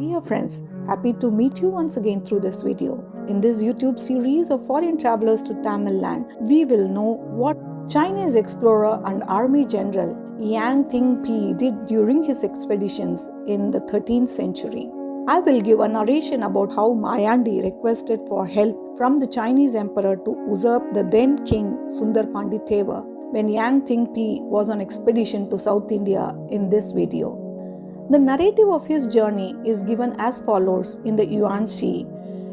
Dear friends, happy to meet you once again through this video. In this YouTube series of foreign travelers to Tamil land, we will know what Chinese explorer and army general Yang Ting-pi did during his expeditions in the 13th century. I will give a narration about how Mayandi requested for help from the Chinese emperor to usurp the then king Sundar Panditeva when Yang Ting-pi was on expedition to South India in this video. The narrative of his journey is given as follows in the Yuan Shi.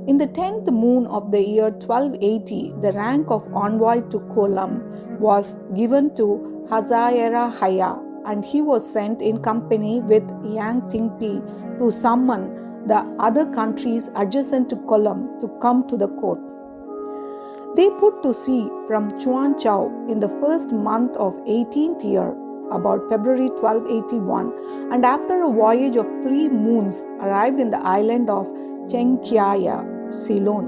In the 10th moon of the year 1280, the rank of envoy to Kollam was given to Hazayera Haya, and he was sent in company with Yang Ting-pi to summon the other countries adjacent to Kollam to come to the court. They put to sea from Chuan Chau in the first month of 18th year, about February 1281, and after a voyage of 3 moons arrived in the island of Chengkiaya, Ceylon.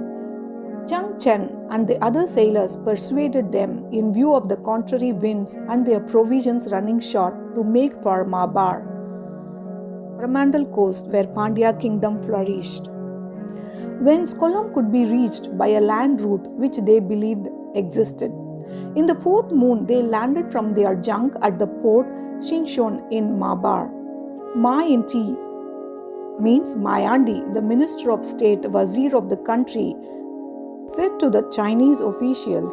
Chang Chen and the other sailors persuaded them, in view of the contrary winds and their provisions running short, to make for Malabar, Coromandel coast where Pandya kingdom flourished. Whence Kollam could be reached by a land route which they believed existed. In the 4th moon, they landed from their junk at the port Shinshon in Malabar. Mayandi means Mayandi, the minister of state, wazir of the country, said to the Chinese officials,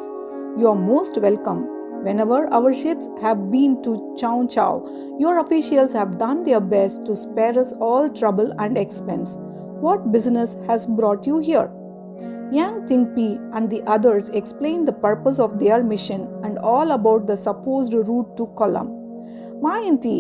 "You are most welcome. Whenever our ships have been to Chuan Chau, your officials have done their best to spare us all trouble and expense. What business has brought you here?" Yang Ting-pi and the others explained the purpose of their mission and all about the supposed route to Kollam. Mayandi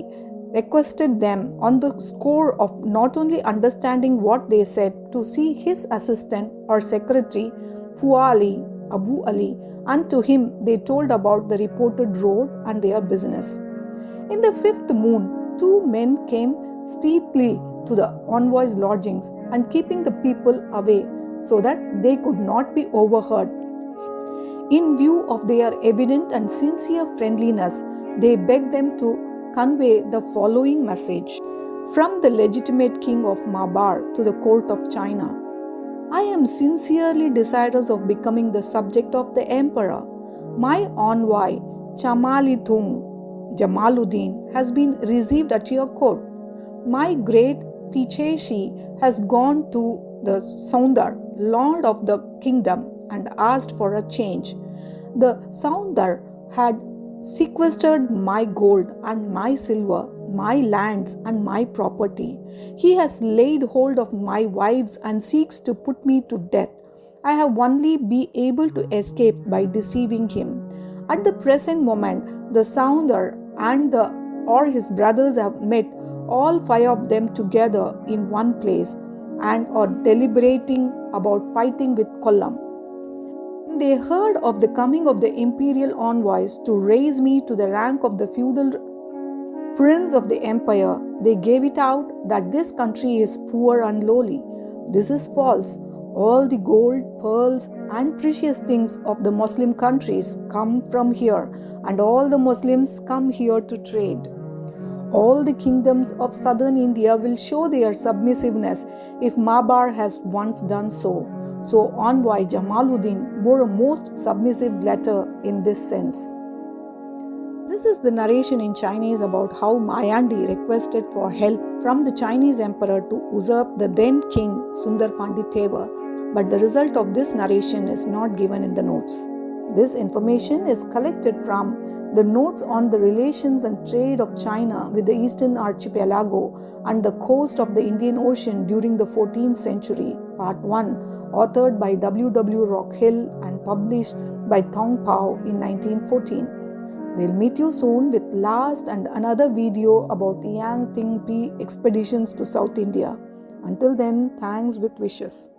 requested them, on the score of not only understanding what they said, to see his assistant or secretary, Fuali Abu Ali, and to him they told about the reported road and their business. In the 5th moon, 2 men came stealthily to the envoy's lodgings and keeping the people away so that they could not be overheard. In view of their evident and sincere friendliness, they begged them to convey the following message from the legitimate king of Malabar to the court of China. "I am sincerely desirous of becoming the subject of the emperor. My envoy Jamaluddin has been received at your court. My great Picheshi has gone to the Sundar, lord of the kingdom, and asked for a change. The Sundar had sequestered my gold and my silver, my lands and my property. He has laid hold of my wives and seeks to put me to death. I have only been able to escape by deceiving him. At the present moment, the Sundar and his brothers have met, all 5 of them together in one place, and are deliberating about fighting with Kollam. When they heard of the coming of the imperial envoys to raise me to the rank of the feudal prince of the empire, they gave it out that this country is poor and lowly. This is false. All the gold, pearls, and precious things of the Muslim countries come from here, and all the Muslims come here to trade. All the kingdoms of southern India will show their submissiveness if Malabar has once done so. So envoy Jamaluddin bore a most submissive letter in this sense." This is the narration in Chinese about how Mayandi requested for help from the Chinese emperor to usurp the then king Sundar Panditeva, but the result of this narration is not given in the notes. This information is collected from the notes on the relations and trade of China with the Eastern Archipelago and the coast of the Indian Ocean during the 14th century, Part 1, authored by W. Rockhill and published by Thong Pao in 1914. We'll meet you soon with last and another video about Yang Ting-pi expeditions to South India. Until then, thanks with wishes.